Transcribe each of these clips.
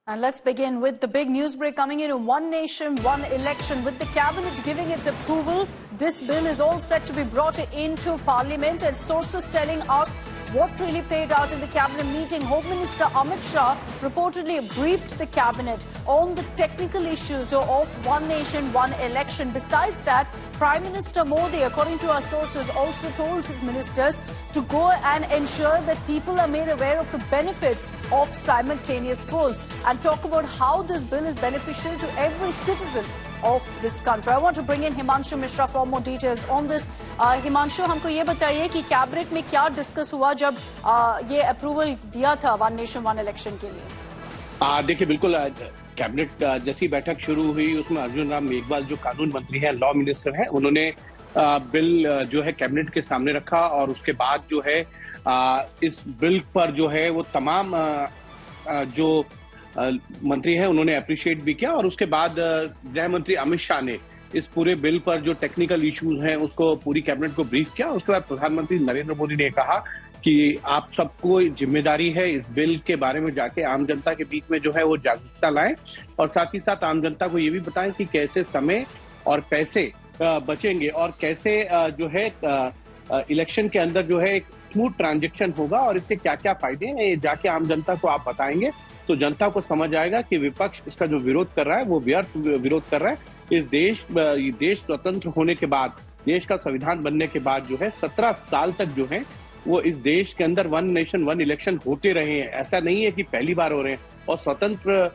And let's begin with the big news break coming in. One nation, one election. With the cabinet giving its approval, this bill is all set to be brought into parliament, and sources telling us what really played out in the cabinet meeting. Home Minister Amit Shah reportedly briefed the cabinet on the technical issues of one nation, one election. Besides that, Prime Minister Modi, according to our sources, also told his ministers to go and ensure that people are made aware of the benefits of simultaneous polls and talk about how this bill is beneficial to every citizen of this country. I want to bring in Himanshu Mishra for more details on this. Himanshu, हमको ये बताइए कि cabinet में क्या discuss हुआ जब ये approval दिया था वन नेशन वन इलेक्शन के लिए? देखिए, बिल्कुल कैबिनेट जैसी बैठक शुरू हुई उसमें अर्जुन राम मेघवाल जो कानून मंत्री हैं, लॉ मिनिस्टर हैं, उन्होंने बिल जो है कैबिनेट के सामने रखा और उसके बाद जो है इस बिल पर जो है वो तमाम जो मंत्री हैं उन्होंने अप्रिशिएट भी किया और उसके बाद गृह मंत्री अमित शाह ने इस पूरे बिल पर जो टेक्निकल इश्यूज हैं उसको पूरी कैबिनेट को ब्रीफ किया। उसके बाद प्रधानमंत्री नरेंद्र मोदी ने कहा कि आप सबको जिम्मेदारी है इस बिल के बारे में जाके आम जनता के बीच में जो है वो जागरूकता लाएं और साथ ही साथ आम जनता को ये भी बताएं कि कैसे समय और पैसे बचेंगे और कैसे जो है इलेक्शन के अंदर जो है एक स्मूथ ट्रांजेक्शन होगा और इसके क्या क्या फायदे हैं ये जाके आम जनता को आप बताएंगे तो जनता को समझ आएगा कि विपक्ष इसका जो विरोध कर रहा है वो व्यर्थ विरोध कर रहा है। इस देश स्वतंत्र होने के बाद, देश का संविधान बनने के बाद जो है 17 साल तक जो है वो इस देश के अंदर वन नेशन वन इलेक्शन होते रहे हैं। ऐसा नहीं है कि पहली बार हो रहे हैं। और स्वतंत्र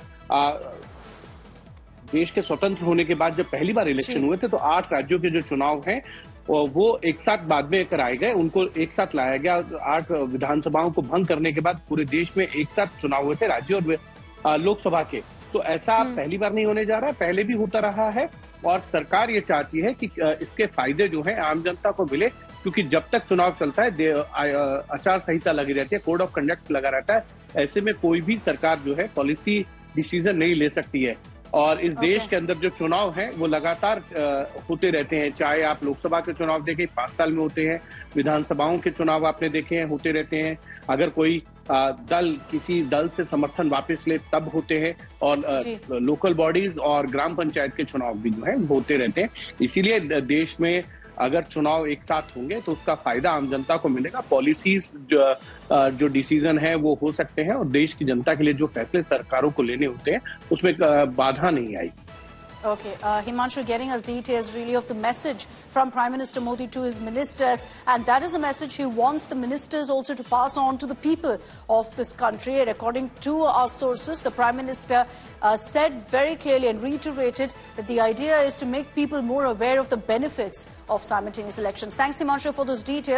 देश के स्वतंत्र होने के बाद जब पहली बार इलेक्शन हुए थे तो 8 राज्यों के जो चुनाव हैं वो एक साथ बाद में कराए गए, उनको एक साथ लाया गया। 8 विधानसभाओं को भंग करने के बाद पूरे देश में एक साथ चुनाव हुए थे राज्य और लोकसभा के। तो ऐसा पहली बार नहीं होने जा रहा है, पहले भी होता रहा है और सरकार ये चाहती है कि इसके फायदे जो है आम जनता को मिले, क्योंकि जब तक चुनाव चलता है आचार संहिता लगी रहती है, कोड ऑफ कंडक्ट लगा रहता है। ऐसे में कोई भी सरकार जो है पॉलिसी डिसीजन नहीं ले सकती है और इस देश के अंदर जो चुनाव हैं वो लगातार होते रहते हैं। चाहे आप लोकसभा के चुनाव देखें 5 साल में होते हैं, विधानसभाओं के चुनाव आपने देखे हैं होते रहते हैं। अगर कोई दल किसी दल से समर्थन वापस ले तब होते हैं और लोकल बॉडीज और ग्राम पंचायत के चुनाव भी जो है होते रहते हैं। इसीलिए देश में अगर चुनाव एक साथ होंगे तो उसका फायदा आम जनता को मिलेगा। पॉलिसीज जो डिसीजन है वो हो सकते हैं और देश की जनता के लिए जो फैसले सरकारों को लेने होते हैं उसमें बाधा नहीं आएगी। Okay, Himanshu getting us details really of the message from Prime Minister Modi to his ministers, and that is the message he wants the ministers also to pass on to the people of this country. And according to our sources, the Prime Minister said very clearly and reiterated that the idea is to make people more aware of the benefits of simultaneous elections. Thanks, Himanshu, for those details.